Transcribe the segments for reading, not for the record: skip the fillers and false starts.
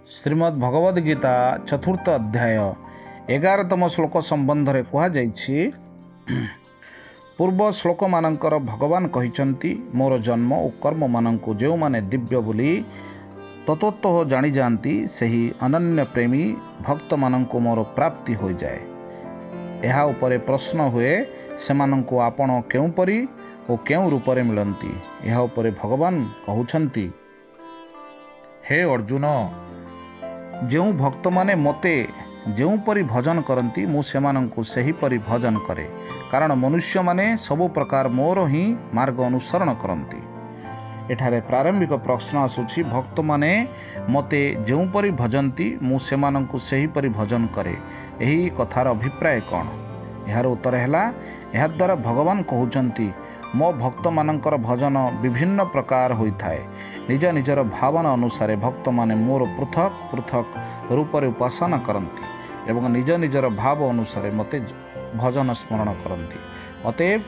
ଶ୍ରୀମଦ୍ ଭଗବଦ୍ ଗୀତା ଚତୁର୍ଥ ଅଧ୍ୟାୟ 11ତମ ଶ୍ଲୋକ ସମ୍ବନ୍ଧରେ କୁହାଯାଇଛି। ପୂର୍ବ ଶ୍ଲୋକମାନଙ୍କର ଭଗବାନ କହିଛନ୍ତି, ମୋର ଜନ୍ମ ଓ କର୍ମମାନଙ୍କୁ ଯେଉଁମାନେ ଦିବ୍ୟ ବୋଲି ତତ୍ତ୍ୱତଃ ଜାଣିଯାଆନ୍ତି, ସେହି ଅନନ୍ୟ ପ୍ରେମୀ ଭକ୍ତମାନଙ୍କୁ ମୋର ପ୍ରାପ୍ତି ହୋଇଯାଏ। ଏହା ଉପରେ ପ୍ରଶ୍ନ ହୁଏ, ସେମାନଙ୍କୁ ଆପଣ କେଉଁପରି ଓ କେଉଁ ରୂପରେ ମିଳନ୍ତି? ଏହା ଉପରେ ଭଗବାନ କହୁଛନ୍ତି, ହେ ଅର୍ଜୁନ, ଯେଉଁ ଭକ୍ତମାନେ ମୋତେ ଯେଉଁପରି ଭଜନ କରନ୍ତି, ମୁଁ ସେମାନଙ୍କୁ ସେହିପରି ଭଜନ କରେ, କାରଣ ମନୁଷ୍ୟମାନେ ସବୁ ପ୍ରକାର ମୋର ହିଁ ମାର୍ଗ ଅନୁସରଣ କରନ୍ତି। ଏଠାରେ ପ୍ରାରମ୍ଭିକ ପ୍ରଶ୍ନ ଆସୁଛି, ଭକ୍ତମାନେ ମୋତେ ଯେଉଁପରି ଭଜନ୍ତି, ମୁଁ ସେମାନଙ୍କୁ ସେହିପରି ଭଜନ କରେ। ଏହି କଥାର ଅଭିପ୍ରାୟ କ'ଣ? ଏହାର ଉତ୍ତର ହେଲା, ଏହାଦ୍ୱାରା ଭଗବାନ କହୁଛନ୍ତି, ମୋ ଭକ୍ତମାନଙ୍କର ଭଜନ ବିଭିନ୍ନ ପ୍ରକାର ହୋଇଥାଏ। ନିଜ ନିଜର ଭାବନା ଅନୁସାରେ ଭକ୍ତମାନେ ମୋର ପୃଥକ ପୃଥକ ରୂପରେ ଉପାସନା କରନ୍ତି ଏବଂ ନିଜ ନିଜର ଭାବ ଅନୁସାରେ ମୋତେ ଭଜନ ସ୍ମରଣ କରନ୍ତି। ଅତଏବ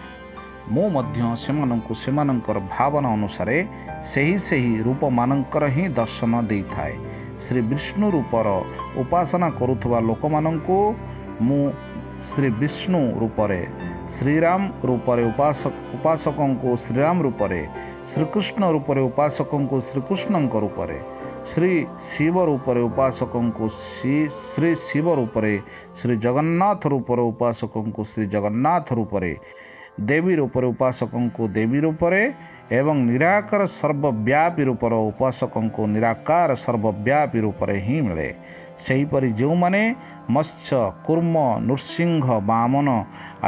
ମୁଁ ମଧ୍ୟ ସେମାନଙ୍କୁ ସେମାନଙ୍କର ଭାବନା ଅନୁସାରେ ସେହି ରୂପମାନଙ୍କର ହିଁ ଦର୍ଶନ ଦେଇଥାଏ। ଶ୍ରୀ ବିଷ୍ଣୁ ରୂପର ଉପାସନା କରୁଥିବା ଲୋକମାନଙ୍କୁ ମୁଁ ଶ୍ରୀ ବିଷ୍ଣୁ ରୂପରେ, ଶ୍ରୀରାମ ରୂପରେ ଉପାସକଙ୍କୁ ଶ୍ରୀରାମ ରୂପରେ, ଶ୍ରୀକୃଷ୍ଣ ରୂପରେ ଉପାସକଙ୍କୁ ଶ୍ରୀକୃଷ୍ଣଙ୍କ ରୂପରେ, ଶ୍ରୀ ଶିବ ରୂପରେ ଉପାସକଙ୍କୁ ଶ୍ରୀ ଶିବ ରୂପରେ, ଶ୍ରୀ ଜଗନ୍ନାଥ ରୂପରେ ଉପାସକଙ୍କୁ ଶ୍ରୀ ଜଗନ୍ନାଥ ରୂପରେ, ଦେବୀ ରୂପରେ ଉପାସକଙ୍କୁ ଦେବୀ ରୂପରେ ଏବଂ ନିରାକାର ସର୍ବବ୍ୟାପୀ ରୂପର ଉପାସକଙ୍କୁ ନିରାକାର ସର୍ବବ୍ୟାପୀ ରୂପରେ ହିଁ ମିଳେ। ସେହିପରି ଯେଉଁମାନେ ମତ୍ସ୍ୟ, କୁର୍ମ, ନୃସିଂହ, ବାମନ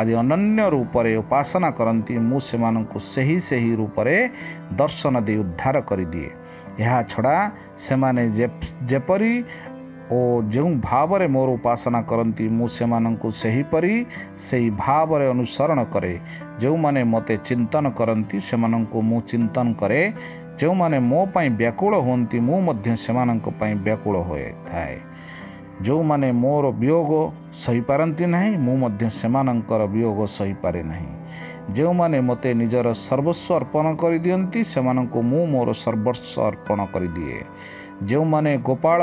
ଆଦି ଅନନ୍ୟ ରୂପରେ ଉପାସନା କରନ୍ତି, ମୁଁ ସେମାନଙ୍କୁ ସେହି ରୂପରେ ଦର୍ଶନ ଦେଇ ଉଦ୍ଧାର କରିଦିଏ। ଏହା ଛଡ଼ା ସେମାନେ ଯେପରି ଓ ଯେଉଁ ଭାବରେ ମୋର ଉପାସନା କରନ୍ତି, ମୁଁ ସେମାନଙ୍କୁ ସେହି ଭାବରେ ଅନୁସରଣ କରେ। ଯେଉଁମାନେ ମୋତେ ଚିନ୍ତନ କରନ୍ତି, ସେମାନଙ୍କୁ ମୁଁ ଚିନ୍ତନ କରେ। ଯେଉଁମାନେ ମୋ ପାଇଁ ବ୍ୟାକୁଳ ହୁଅନ୍ତି, ମୁଁ ମଧ୍ୟ ସେମାନଙ୍କ ପାଇଁ ବ୍ୟାକୁଳ ହୋଇଥାଏ। ଯେଉଁମାନେ ମୋର ବିୟୋଗ ସହିପାରନ୍ତି ନାହିଁ, ମୁଁ ମଧ୍ୟ ସେମାନଙ୍କର ବିୟୋଗ ସହିପାରେ ନାହିଁ। ଯେଉଁମାନେ ମୋତେ ନିଜର ସର୍ବସ୍ୱ ଅର୍ପଣ କରିଦିଅନ୍ତି, ସେମାନଙ୍କୁ ମୁଁ ମୋର ସର୍ବସ୍ୱ ଅର୍ପଣ କରିଦିଏ। ଯେଉଁମାନେ ଗୋପାଳ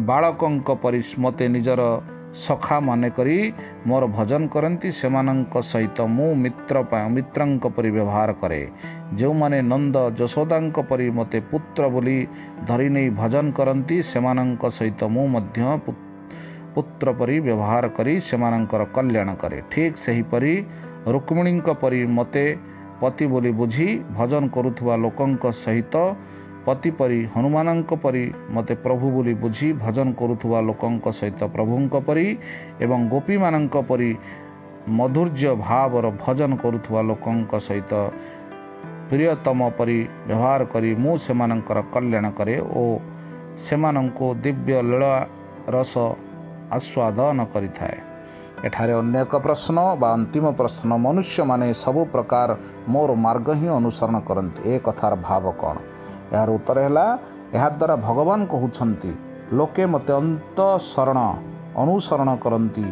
ବାଳକଙ୍କ ପରି ମୋତେ ନିଜର ସଖା ମନେକରି ମୋର ଭଜନ କରନ୍ତି, ସେମାନଙ୍କ ସହିତ ମୁଁ ମିତ୍ରଙ୍କ ପରି ବ୍ୟବହାର କରେ। ଯେଉଁମାନେ ନନ୍ଦ ଯଶୋଦାଙ୍କ ପରି ମୋତେ ପୁତ୍ର ବୋଲି ଧରିନେଇ ଭଜନ କରନ୍ତି, ସେମାନଙ୍କ ସହିତ ମୁଁ ମଧ୍ୟ ପୁତ୍ର ପରି ବ୍ୟବହାର କରି ସେମାନଙ୍କର କଲ୍ୟାଣ କରେ। ଠିକ୍ ସେହିପରି ରୁକ୍ମିଣୀଙ୍କ ପରି ମୋତେ ପତି ବୋଲି ବୁଝି ଭଜନ କରୁଥିବା ଲୋକଙ୍କ ସହିତ ପତି ପରି, ହନୁମାନଙ୍କ ପରି ମୋତେ ପ୍ରଭୁ ବୋଲି ବୁଝି ଭଜନ କରୁଥିବା ଲୋକଙ୍କ ସହିତ ପ୍ରଭୁଙ୍କ ପରି ଏବଂ ଗୋପୀମାନଙ୍କ ପରି ମଧୁର୍ଯ୍ୟ ଭାବର ଭଜନ କରୁଥିବା ଲୋକଙ୍କ ସହିତ ପ୍ରିୟତମ ପରି ବ୍ୟବହାର କରି ମୁଁ ସେମାନଙ୍କର କଲ୍ୟାଣ କରେ ଓ ସେମାନଙ୍କୁ ଦିବ୍ୟ ଲୀଳା ରସ ଆସ୍ୱାଦନ କରିଥାଏ। ଏଠାରେ ଅନ୍ୟ ଏକ ପ୍ରଶ୍ନ ବା ଅନ୍ତିମ ପ୍ରଶ୍ନ, ମନୁଷ୍ୟମାନେ ସବୁ ପ୍ରକାର ମୋର ମାର୍ଗ ହିଁ ଅନୁସରଣ କରନ୍ତି, ଏ କଥାର ଭାବ କ'ଣ? ଏହାର ଉତ୍ତର ହେଲା, ଏହାଦ୍ୱାରା ଭଗବାନ କହୁଛନ୍ତି, ଲୋକେ ମୋତେ ଅନୁସରଣ କରନ୍ତି।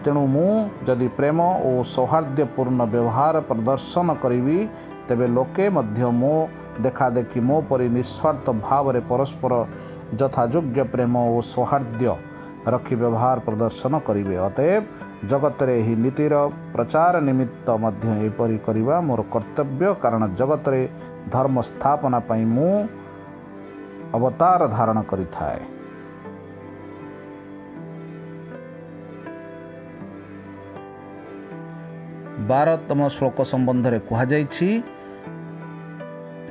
ତେଣୁ ମୁଁ ଯଦି ପ୍ରେମ ଓ ସୌହାର୍ଦ୍ଦ୍ୟପୂର୍ଣ୍ଣ ବ୍ୟବହାର ପ୍ରଦର୍ଶନ କରିବି, ତେବେ ଲୋକେ ମଧ୍ୟ ମୋ ଦେଖାଦେଖି ମୋ ପରି ନିଃସ୍ୱାର୍ଥ ଭାବରେ ପରସ୍ପର ଯଥାଯୋଗ୍ୟ ପ୍ରେମ ଓ ସୌହାର୍ଦ୍ଦ୍ୟ ରଖି ବ୍ୟବହାର ପ୍ରଦର୍ଶନ କରିବେ। ଅତଏବ ଜଗତରେ ଏହି ନୀତିର ପ୍ରଚାର ନିମିତ୍ତ ମଧ୍ୟ ଏପରି କରିବା ମୋର କର୍ତ୍ତବ୍ୟ, କାରଣ ଜଗତରେ ଧର୍ମ ସ୍ଥାପନା ପାଇଁ ମୁଁ ଅବତାର ଧାରଣ କରିଥାଏ। 12ତମ ଶ୍ଲୋକ ସମ୍ବନ୍ଧରେ କୁହାଯାଇଛି,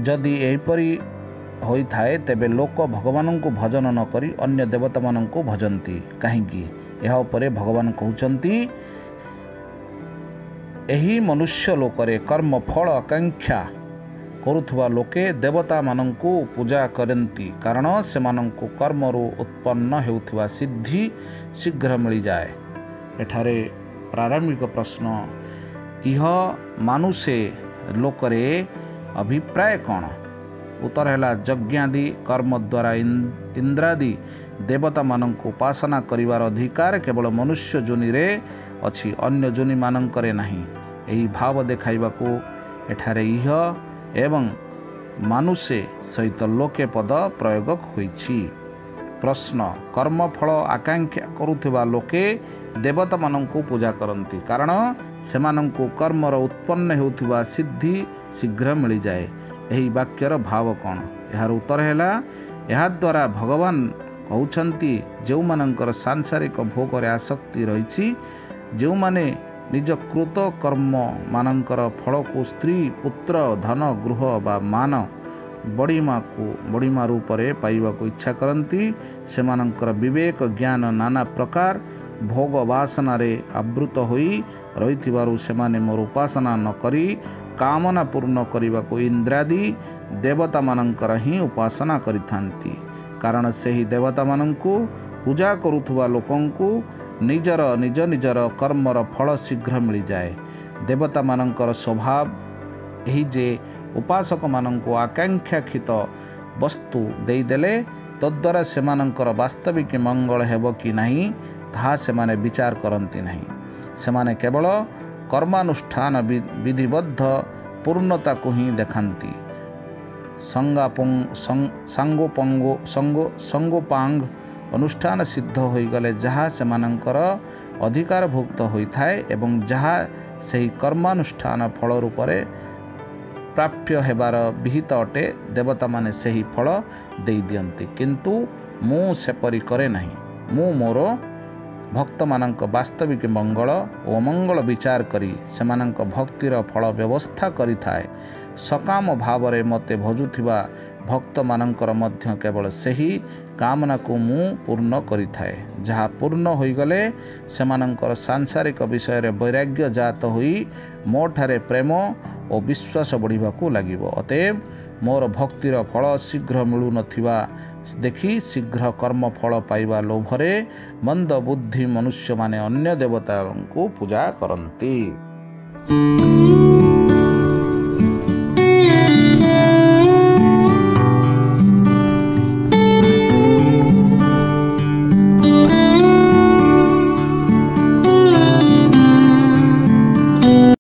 ଯଦି ଏହିପରି ହୋଇଥାଏ, ତେବେ ଲୋକ ଭଗବାନଙ୍କୁ ଭଜନ ନ କରି ଅନ୍ୟ ଦେବତାମାନଙ୍କୁ ଭଜନ୍ତି କାହିଁକି? ଏହା ଉପରେ ଭଗବାନ କହୁଛନ୍ତି, ଏହି ମନୁଷ୍ୟ ଲୋକରେ କର୍ମ ଫଳ ଆକାଂକ୍ଷା କରୁଥିବା ଲୋକେ ଦେବତାମାନଙ୍କୁ ପୂଜା କରନ୍ତି, କାରଣ ସେମାନଙ୍କୁ କର୍ମରୁ ଉତ୍ପନ୍ନ ହେଉଥିବା ସିଦ୍ଧି ଶୀଘ୍ର ମିଳିଯାଏ। ଏଠାରେ ପ୍ରାରମ୍ଭିକ ପ୍ରଶ୍ନ, ଇହ ମାନୁଷେ ଲୋକରେ ଅଭିପ୍ରାୟ କ'ଣ? ଉତ୍ତର ହେଲା, ଯଜ୍ଞାଦି କର୍ମ ଦ୍ୱାରା ଇନ୍ଦ୍ରାଦି ଦେବତାମାନଙ୍କୁ ଉପାସନା କରିବାର ଅଧିକାର କେବଳ ମନୁଷ୍ୟ ଯୋନିରେ ଅଛି, ଅନ୍ୟ ଯୋନିମାନଙ୍କରେ ନାହିଁ। ଏହି ଭାବ ଦେଖାଇବାକୁ ଏଠାରେ ଇହ ଏବଂ মানুଷେ ସହିତ ଲୋକେ ପଦ ପ୍ରୟୋଗ ହୋଇଛି। ପ୍ରଶ୍ନ କର୍ମଫଳ ଆକାଂକ୍ଷା କରୁଥିବା ଲୋକେ ଦେବତାମାନଙ୍କୁ ପୂଜା କରନ୍ତି କାରଣ ସେମାନଙ୍କୁ କର୍ମର ଉତ୍ପନ୍ନ ହେଉଥିବା ସିଦ୍ଧି ଶୀଘ୍ର ମିଳିଯାଏ। ଏହି ବାକ୍ୟର ଭାବ କ'ଣ? ଏହାର ଉତ୍ତର ହେଲା ଏହାଦ୍ୱାରା ଭଗବାନ କହୁଛନ୍ତି ଯେଉଁମାନଙ୍କର ସାଂସାରିକ ଭୋଗରେ ଆସକ୍ତି ରହିଛି, ଯେଉଁମାନେ ନିଜ କୃତ କର୍ମମାନଙ୍କର ଫଳକୁ ସ୍ତ୍ରୀ ପୁତ୍ର ଧନ ଗୃହ ବା ମାନ ବଡ଼ିମା ରୂପରେ ପାଇବାକୁ ଇଚ୍ଛା କରନ୍ତି, ସେମାନଙ୍କର ବିବେକ ଜ୍ଞାନ ନାନା ପ୍ରକାର ଭୋଗ ବାସନାରେ ଆବୃତ ହୋଇ ରହିଥିବାରୁ ସେମାନେ ମୋର ଉପାସନା ନ କରି କାମନା ପୂର୍ଣ୍ଣ କରିବାକୁ ଇନ୍ଦ୍ରାଦି ଦେବତାମାନଙ୍କର ହିଁ ଉପାସନା କରିଥାନ୍ତି। କାରଣ ସେହି ଦେବତାମାନଙ୍କୁ ପୂଜା କରୁଥିବା ଲୋକଙ୍କୁ ନିଜ ନିଜର କର୍ମର ଫଳ ଶୀଘ୍ର ମିଳିଯାଏ। ଦେବତାମାନଙ୍କର ସ୍ୱଭାବ ଏହି ଯେ ଉପାସକମାନଙ୍କୁ ଆକାଂକ୍ଷାକୃତ ବସ୍ତୁ ଦେଇଦେଲେ ତଦ୍ୱାରା ସେମାନଙ୍କର ବାସ୍ତବିକ ମଙ୍ଗଳ ହେବ କି ନାହିଁ ତାହା ସେମାନେ ବିଚାର କରନ୍ତି ନାହିଁ। ସେମାନେ କେବଳ କର୍ମାନୁଷ୍ଠାନ ବିଧିବଦ୍ଧ ପୂର୍ଣ୍ଣତାକୁ ହିଁ ଦେଖାନ୍ତି। ସଙ୍ଗୋପାଙ୍ଗ ଅନୁଷ୍ଠାନ ସିଦ୍ଧ ହୋଇଗଲେ ଯାହା ସେମାନଙ୍କର ଅଧିକାରଭୁକ୍ତ ହୋଇଥାଏ ଏବଂ ଯାହା ସେହି କର୍ମାନୁଷ୍ଠାନ ଫଳ ରୂପରେ ପ୍ରାପ୍ୟ ହେବାର ବିହିତ ଅଟେ, ଦେବତାମାନେ ସେହି ଫଳ ଦେଇଦିଅନ୍ତି। କିନ୍ତୁ ମୁଁ ସେପରି କରେ ନାହିଁ। ମୁଁ ମୋର ଭକ୍ତମାନଙ୍କ ବାସ୍ତବିକ ମଙ୍ଗଳ ଓ ଅମଙ୍ଗଳ ବିଚାର କରି ସେମାନଙ୍କ ଭକ୍ତିର ଫଳ ବ୍ୟବସ୍ଥା କରିଥାଏ। ସକାମ ଭାବରେ ମୋତେ ଭଜୁଥିବା ଭକ୍ତମାନଙ୍କର ମଧ୍ୟ କେବଳ ସେହି କାମନାକୁ ମୁଁ ପୂର୍ଣ୍ଣ କରିଥାଏ। ଯାହା ପୂର୍ଣ୍ଣ ହୋଇଗଲେ ସେମାନଙ୍କର ସାଂସାରିକ ବିଷୟରେ ବୈରାଗ୍ୟ ଜାତ ହୋଇ ମୋ ଠାରେ ପ୍ରେମ ଓ ବିଶ୍ୱାସ ବଢ଼ିବାକୁ ଲାଗିବ। ଅତଏବ ମୋର ଭକ୍ତିର ଫଳ ଶୀଘ୍ର ମିଳୁନଥିବା ଦେଖି ଶୀଘ୍ର କର୍ମଫଳ ପାଇବା ଲୋଭରେ ମନ୍ଦ ବୁଦ୍ଧି ମନୁଷ୍ୟମାନେ ଅନ୍ୟ ଦେବତାଙ୍କୁ ପୂଜା କରନ୍ତି।